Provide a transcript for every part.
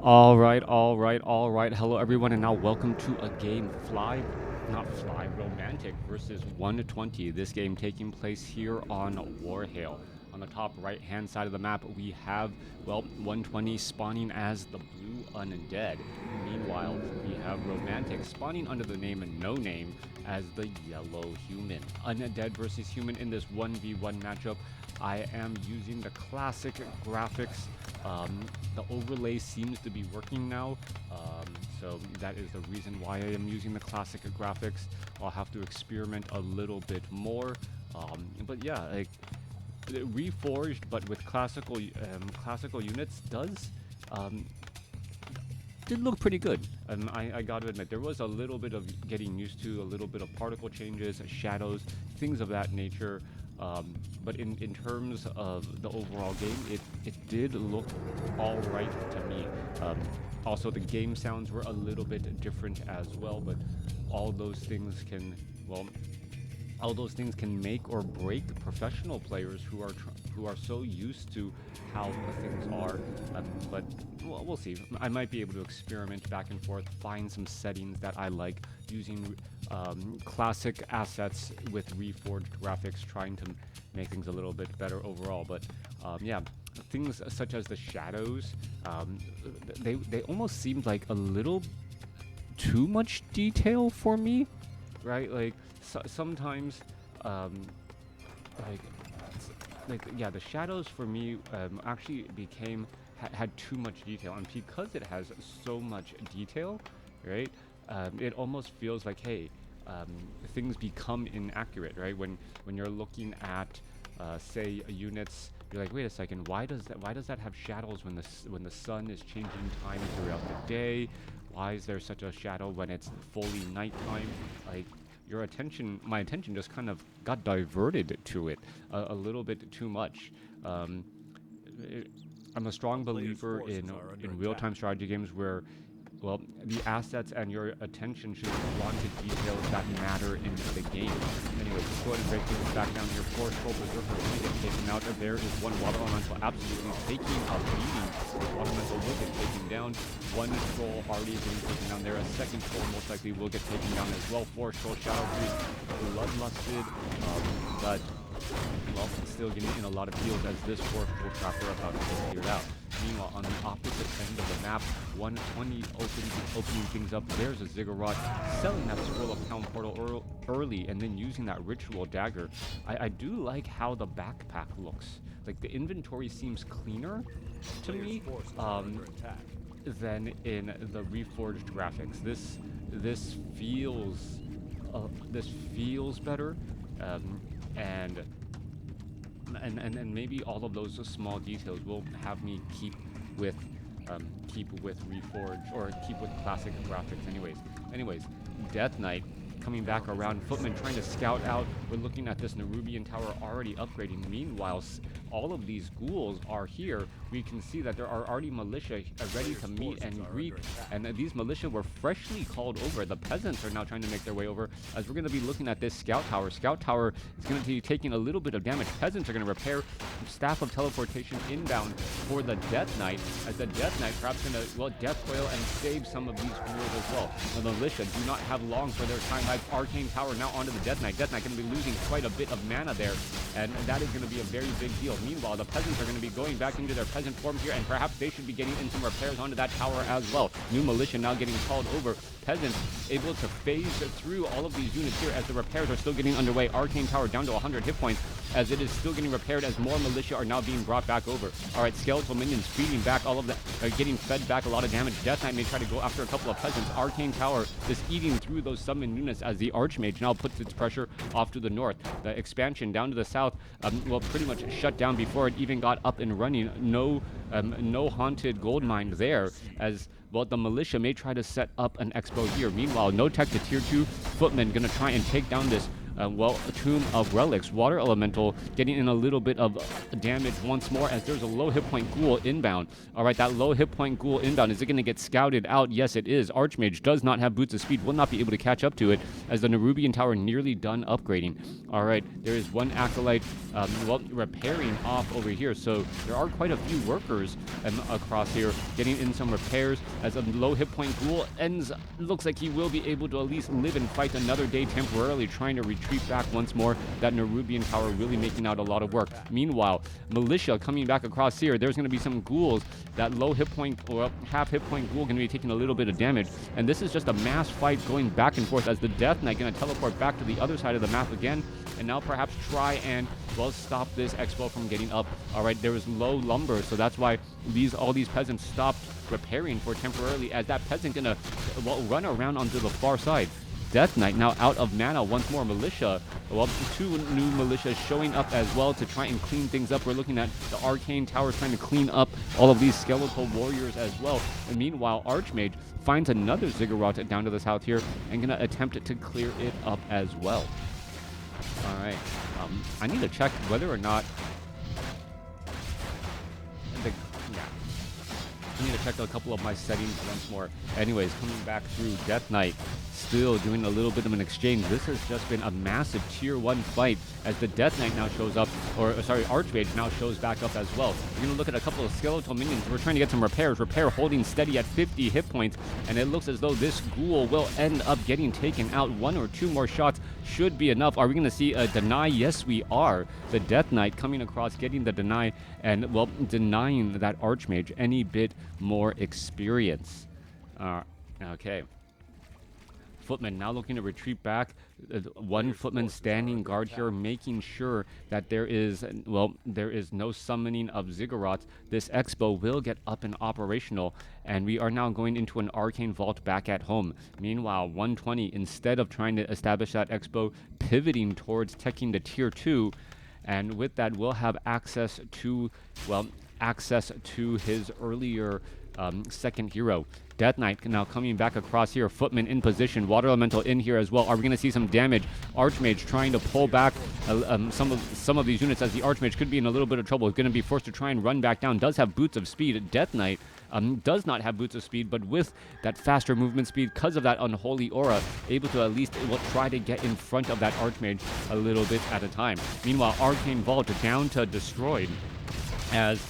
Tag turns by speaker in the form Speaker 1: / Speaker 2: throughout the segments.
Speaker 1: All right. Hello, everyone, and now welcome to a game, Romantic versus 120. This game taking place here on Warhail. On the top right-hand side of the map, we have, 120 spawning as the blue undead. Meanwhile, we have Romantic spawning under the name No Name as the yellow human. Undead versus human in this 1v1 matchup. I am using the classic graphics. The overlay seems to be working now, so that is the reason why I am using the classic graphics. I'll have to experiment a little bit more, but yeah, like reforged, but with classical units did look pretty good. I gotta admit, there was a little bit of getting used to, a little bit of particle changes, shadows, things of that nature. But in terms of the overall game, it did look all right to me. Also, the game sounds were a little bit different as well, but all those things can, make or break professional players who are so used to how things are. But we'll see. I might be able to experiment back and forth, find some settings that I like, using classic assets with reforged graphics, trying to make things a little bit better overall. But yeah, things such as the shadows, they almost seemed like a little too much detail for me, right? Like sometimes, yeah, the shadows for me actually had too much detail, and because it has so much detail, right? It almost feels like, hey, things become inaccurate, right? When you're looking at, say, units, you're like, wait a second, why does that have shadows when the sun is changing time throughout the day? Why is there such a shadow when it's fully nighttime? Like, my attention just kind of got diverted to it a little bit too much. I'm a strong believer in real-time strategy games where, the assets and your attention should be drawn to details that matter in the game. Anyway, let's go ahead and break things back down here. Four Troll Berserker get taken out. There is one Water Elemental absolutely taking a beating. Water Elemental will get taken down. One Troll already getting taken down there. A second Troll most likely will get taken down as well. Four Troll Shadow Priest, Bloodlusted, but still getting in a lot of heals as this fourth Troll Trapper about to get cleared out. Meanwhile, on the opposite end of the map, 120 opening things up. There's a Ziggurat selling that Scroll of Town Portal early and then using that Ritual Dagger. I do like how the backpack looks. Like, the inventory seems cleaner to me than in the reforged graphics. This feels better, and maybe all of those small details will have me keep with reforged, or keep with classic graphics. Anyways, Death Knight coming back around. Footman trying to scout out. We're looking at this Nerubian tower already upgrading. Meanwhile, all of these ghouls are here. We can see that there are already militia ready to meet and greet, and these militia were freshly called over. The peasants are now trying to make their way over, as we're going to be looking at this scout tower. Scout tower is going to be taking a little bit of damage. Peasants are going to repair. Staff of teleportation inbound for the Death Knight, as the Death Knight perhaps going to, death coil and save some of these ghouls as well. The militia do not have long for their time. Arcane Tower now onto the Death Knight. Death Knight going to be losing quite a bit of mana there, and that is going to be a very big deal. Meanwhile, the peasants are going to be going back into their peasant forms here, and perhaps they should be getting in some repairs onto that tower as well. New militia now getting called over. Peasants able to phase through all of these units here as the repairs are still getting underway. Arcane Tower down to 100 hit points as it is still getting repaired, as more militia are now being brought back over. All right, skeletal minions feeding back all of that, getting fed back a lot of damage. Death Knight may try to go after a couple of peasants. Arcane Tower just eating through those summoned units as the Archmage now puts its pressure off to the north. The expansion down to the south, pretty much shut down before it even got up and running. No haunted gold mine there, as the militia may try to set up an expo here. Meanwhile, no tech to tier 2. Footman gonna try and take down this well, Tomb of Relics. Water Elemental getting in a little bit of damage once more as there's a low hit point ghoul inbound. All right, that low hit point ghoul inbound, is it going to get scouted out? Yes, it is. Archmage does not have boots of speed, will not be able to catch up to it as the Nerubian Tower nearly done upgrading. All right, there is one Acolyte, well, repairing off over here. So there are quite a few workers across here getting in some repairs as a low hit point ghoul ends. Looks like he will be able to at least live and fight another day temporarily, trying to retreat back once more. That Nerubian Tower really making out a lot of work. Meanwhile, Militia coming back across here. There's going to be some ghouls. That low hit point, or half hit point ghoul going to be taking a little bit of damage. And this is just a mass fight going back and forth as the Death Knight going to teleport back to the other side of the map again. And now perhaps try and, well, stop this Expo from getting up. All right, there was low lumber, so that's why all these peasants stopped repairing for temporarily as that peasant going to, well, run around onto the far side. Death Knight now out of mana once more. Militia, well, 2 new militias showing up as well to try and clean things up. We're looking at the Arcane Tower trying to clean up all of these skeletal warriors as well. And meanwhile, Archmage finds another Ziggurat down to the south here and gonna attempt to clear it up as well. All right, I need to check whether or not I need to check a couple of my settings once more. Anyways, coming back through, Death Knight still doing a little bit of an exchange. This has just been a massive tier 1 fight as the Death Knight now shows up, or sorry, Archmage now shows back up as well. We're going to look at a couple of skeletal minions. We're trying to get some repairs. Repair holding steady at 50 hit points, and it looks as though this ghoul will end up getting taken out. 1 or 2 more shots should be enough. Are we going to see a deny? Yes, we are. The Death Knight coming across, getting the deny, and, well, denying that Archmage any bit more experience. Okay. Footman now looking to retreat back. One footman standing guard here, making sure that there is no summoning of Ziggurats. This Expo will get up and operational, and we are now going into an Arcane Vault back at home. Meanwhile, 120, instead of trying to establish that Expo, pivoting towards teching the tier 2, and with that we'll have access to, well, his earlier second hero. Death Knight now coming back across here. Footman in position. Water Elemental in here as well. Are we going to see some damage? Archmage trying to pull back some of these units as the Archmage could be in a little bit of trouble. Is going to be forced to try and run back down. Does have boots of speed. Death Knight does not have boots of speed, but with that faster movement speed, because of that unholy aura, able to at least try to get in front of that Archmage a little bit at a time. Meanwhile, Arcane Vault down to destroyed as,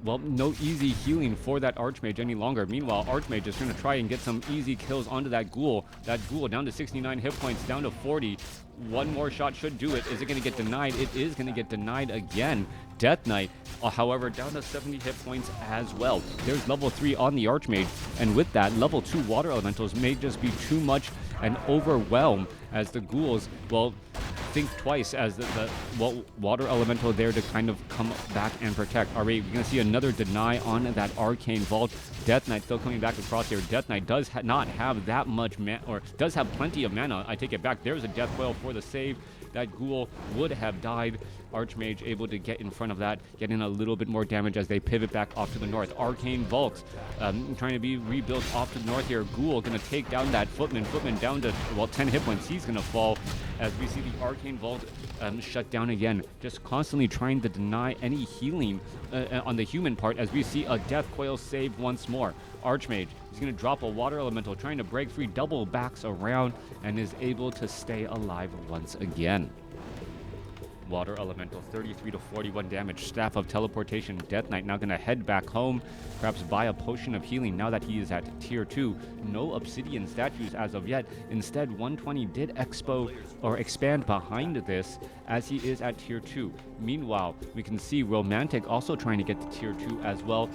Speaker 1: well, no easy healing for that Archmage any longer. Meanwhile, Archmage is going to try and get some easy kills onto that ghoul. That ghoul down to 69 hit points, down to 40. 1 more shot should do it. Is it going to get denied? It is going to get denied again. Death Knight, however, down to 70 hit points as well. There's level 3 on the Archmage, and with that, level 2 Water Elementals may just be too much and overwhelm as the ghouls, well, think twice as the Water Elemental there to kind of come back and protect. All right, we're going to see another deny on that Arcane Vault. Death Knight still coming back across here. Death Knight does not have that much mana, or does have plenty of mana. I take it back. There's a Death Coil for the save. That ghoul would have died. Archmage able to get in front of that, getting a little bit more damage as they pivot back off to the north. Arcane Vault trying to be rebuilt off to the north here. Ghoul going to take down that Footman. Footman down to, well, 10 hit points. He's going to fall as we see the Arcane Vault shut down again. Just constantly trying to deny any healing on the human part as we see a Death Coil save once more. Archmage is going to drop a Water Elemental, trying to break free, double backs around, and is able to stay alive once again. Water Elemental, 33 to 41 damage. Staff of Teleportation. Death Knight now going to head back home, perhaps buy a potion of healing now that he is at tier 2. No Obsidian statues as of yet. Instead, 120 did expand behind this as he is at tier 2. Meanwhile, we can see Romantic also trying to get to tier 2 as well.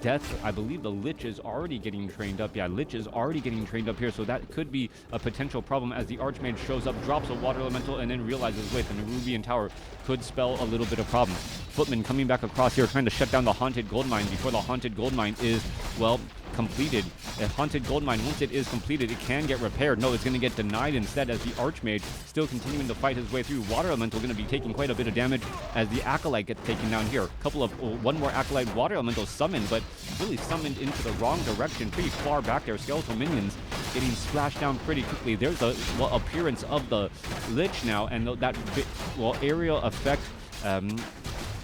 Speaker 1: Death, I believe the Lich is already getting trained up. Yeah, Lich is already getting trained up here, so that could be a potential problem as the Archmage shows up, drops a Water Elemental, and then realizes, wait, the Nerubian Tower could spell a little bit of problems. Footman coming back across here, trying to shut down the Haunted Goldmine before the Haunted Goldmine is, well, completed. A Haunted Goldmine, once it is completed, it can get repaired. No, it's going to get denied instead as the Archmage still continuing to fight his way through. Water Elemental going to be taking quite a bit of damage as the Acolyte gets taken down here. One more Acolyte Water Elemental summoned, but really summoned into the wrong direction, pretty far back there. Skeletal minions getting splashed down pretty quickly. There's a appearance of the Lich now, and that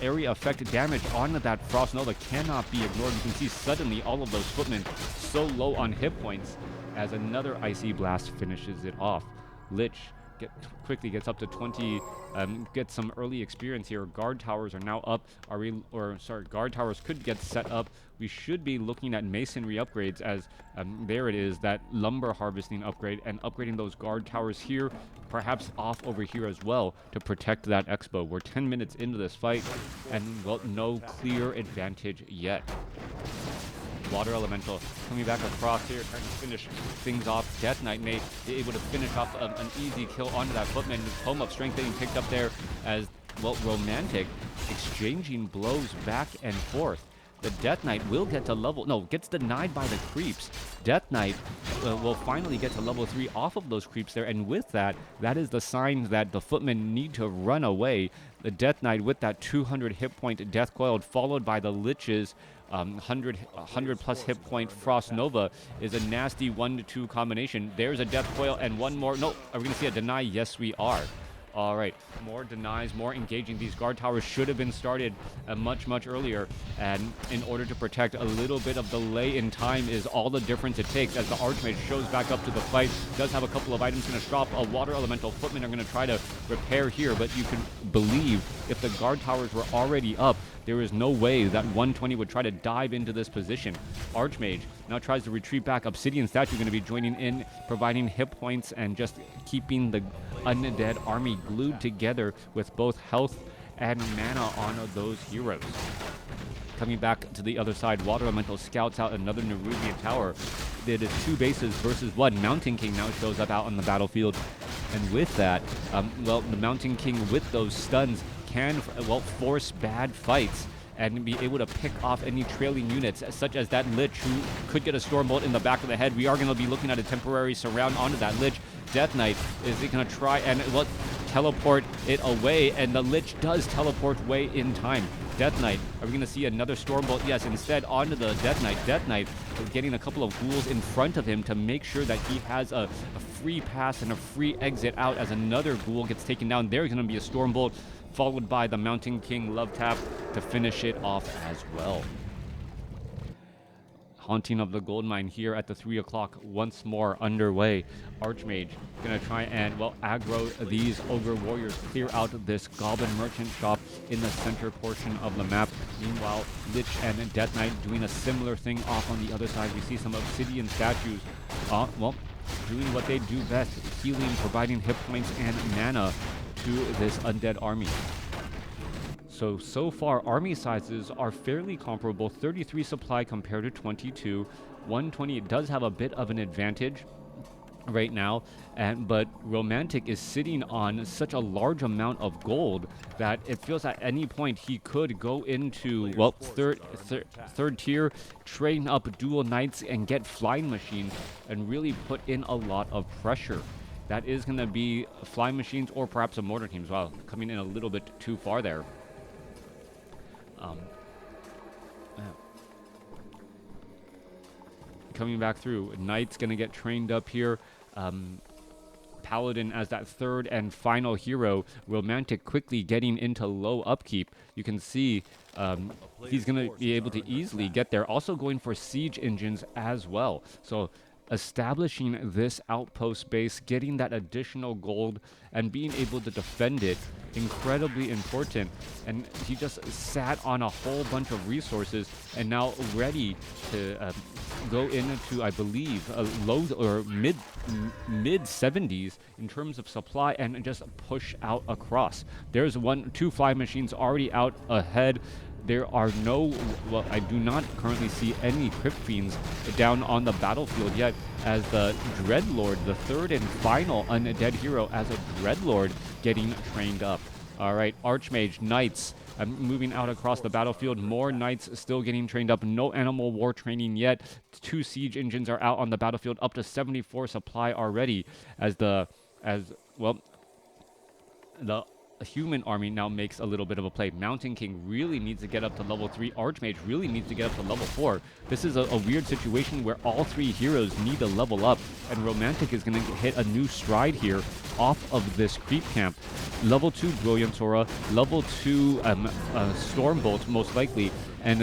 Speaker 1: area effect damage onto that Frost Nova cannot be ignored. You can see suddenly all of those footmen so low on hit points as another Icy Blast finishes it off. Lich quickly gets up to 20, gets some early experience here. Guard towers are now up. Guard towers could get set up. We should be looking at masonry upgrades as there it is, that lumber harvesting upgrade, and upgrading those guard towers here, perhaps off over here as well to protect that expo. We're 10 minutes into this fight, and well, no clear advantage yet. Water Elemental coming back across here, trying to finish things off. Death Knight may be able to finish off an easy kill onto that footman. His Home of Strength getting picked up there as, well, Romantic exchanging blows back and forth. The Death Knight will get to gets denied by the creeps. Death Knight will finally get to level 3 off of those creeps there, and with that, that is the sign that the footmen need to run away. The Death Knight with that 200 hit point Death Coiled, followed by the Lich's 100 plus hit point Frost Nova is a nasty 1-2 combination. There's a Death Coil and one more. No, are we going to see a deny? Yes, we are. All right, more denies, more engaging. These guard towers should have been started much earlier, and in order to protect, a little bit of delay in time is all the difference it takes as the Archmage shows back up to the fight. Does have a couple of items going to drop. A Water Elemental footmen are going to try to repair here, but you can believe if the guard towers were already up, there is no way that 120 would try to dive into this position. Archmage now tries to retreat back. Obsidian Statue going to be joining in, providing hit points and just keeping the undead army glued together with both health and mana on those heroes. Coming back to the other side, Water Elemental scouts out another Nerubian tower. It is 2 bases versus 1. Mountain King now shows up out on the battlefield. And with that, well, the Mountain King with those stuns can, well, force bad fights and be able to pick off any trailing units, such as that Lich, who could get a Stormbolt in the back of the head. We are going to be looking at a temporary surround onto that Lich. Death Knight is going to try and teleport it away, and the Lich does teleport away in time. Death Knight, are we going to see another Stormbolt? Yes, instead onto the Death Knight. Death Knight getting a couple of ghouls in front of him to make sure that he has a free pass and a free exit out as another ghoul gets taken down. There's going to be a Stormbolt, followed by the Mountain King Love Tap to finish it off as well. Haunting of the Goldmine here at the 3 o'clock once more underway. Archmage gonna try and, well, aggro these Ogre Warriors, clear out this Goblin Merchant shop in the center portion of the map. Meanwhile, Lich and Death Knight doing a similar thing off on the other side. We see some Obsidian Statues, well, doing what they do best, healing, providing hit points and mana to this undead army. So far, army sizes are fairly comparable. 33 supply compared to 22. 120 does have a bit of an advantage right now, but Romantic is sitting on such a large amount of gold that it feels at any point he could go into, well, third tier, train up dual knights and get flying machines and really put in a lot of pressure. That is going to be flying machines or perhaps a mortar team as well, coming in a little bit too far there. Coming back through, Knight's gonna get trained up here. Paladin as that third and final hero. Romantic quickly getting into low upkeep. You can see he's gonna be able to easily get there. Also going for siege engines as well. So establishing this outpost base, getting that additional gold, and being able to defend it, incredibly important. And he just sat on a whole bunch of resources and now ready to go into, I believe, a low or mid 70s in terms of supply and just push out across. There's 2 fly machines already out ahead. There are no, well, I do not currently see any Crypt Fiends down on the battlefield yet, as the Dreadlord, the third and final undead hero, as a Dreadlord getting trained up. All right, Archmage, Knights, moving out across the battlefield. More Knights still getting trained up. No Animal War training yet. 2 siege engines are out on the battlefield, up to 74 supply already, as the a human army now makes a little bit of a play. Mountain King really needs to get up to level 3. Archmage really needs to get up to level 4. This is a weird situation where all 3 heroes need to level up, and Romantic is going to hit a new stride here off of this creep camp. Level 2 Brilliant Aura, level 2 Stormbolt most likely, and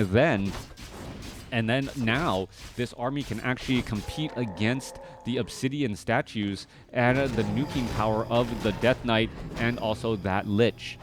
Speaker 1: then now this army can actually compete against the Obsidian statues and the nuking power of the Death Knight and also that Lich.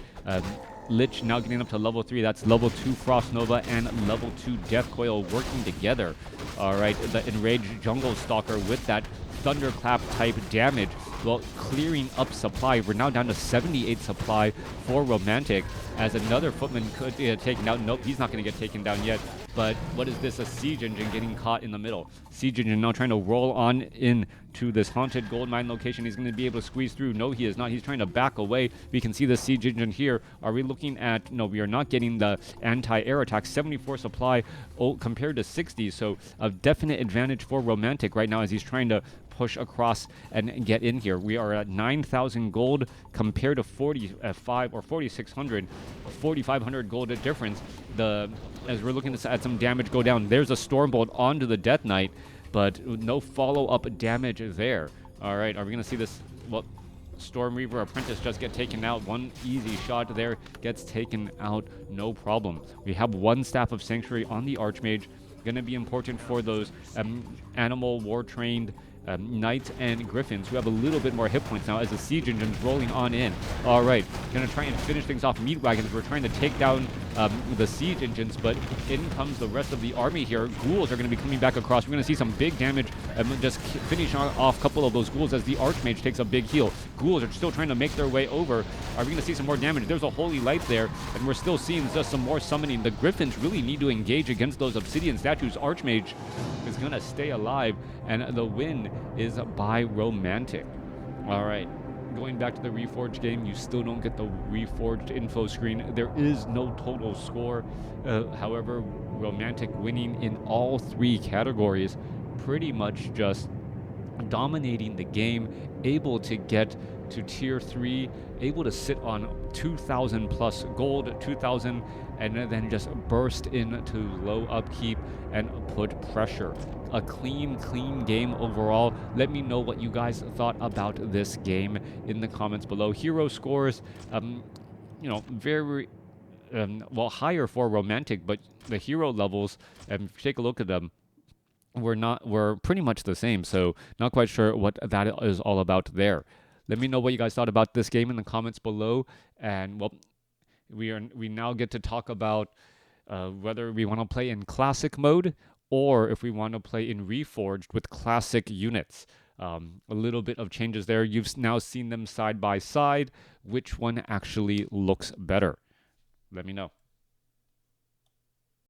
Speaker 1: Lich now getting up to level 3. That's level 2 Frost Nova and level 2 Death Coil working together. All right, the Enraged Jungle Stalker with that Thunderclap type damage, well, clearing up supply. We're now down to 78 supply for Romantic, as another Footman could get taken down. Nope, he's not going to get taken down yet. But what is this? A Siege Engine getting caught in the middle. Siege Engine now trying to roll on in to this haunted gold mine location. He's going to be able to squeeze through. No, he is not. He's trying to back away. We can see the Siege Engine here. Are we looking at... No, we are not getting the anti-air attack. 74 supply compared to 60. So a definite advantage for Romantic right now as he's trying to push across and get in here. We are at 9,000 gold compared to 45 or 4,600, 4,500 gold difference. As we're looking to add some damage go down, there's a Stormbolt onto the Death Knight, but no follow-up damage there. All right, are we going to see this? Well, Storm Reaver Apprentice just get taken out. One easy shot there gets taken out, no problem. We have one Staff of Sanctuary on the Archmage. Going to be important for those animal war-trained Knights and Griffins who have a little bit more hit points now as the Siege Engine's rolling on in. All right, going to try and finish things off. Meat Wagons, we're trying to take down the Siege Engines, but in comes the rest of the army here. Ghouls are going to be coming back across. We're going to see some big damage and just finish off a couple of those Ghouls as the Archmage takes a big heal. Ghouls are still trying to make their way over. Are we going to see some more damage? There's a Holy Light there, and we're still seeing just some more summoning. The Griffins really need to engage against those Obsidian statues. Archmage is going to stay alive, and the win is by Romantic. All right, going back to the Reforged game, you still don't get the Reforged info screen. There is no total score. However, Romantic winning in all 3 categories, pretty much just dominating the game, able to get to tier 3, able to sit on 2,000 plus gold, 2,000, and then just burst into low upkeep and put pressure. A clean game overall. Let me know what you guys thought about this game in the comments below. Hero scores, very well, higher for Romantic, but the hero levels, take a look at them, we're pretty much the same, so not quite sure what that is all about there. Let me know what you guys thought about this game in the comments below, and well, we now get to talk about whether we want to play in classic mode or if we want to play in Reforged with classic units. A little bit of changes there. You've now seen them side by side. Which one actually looks better? Let me know.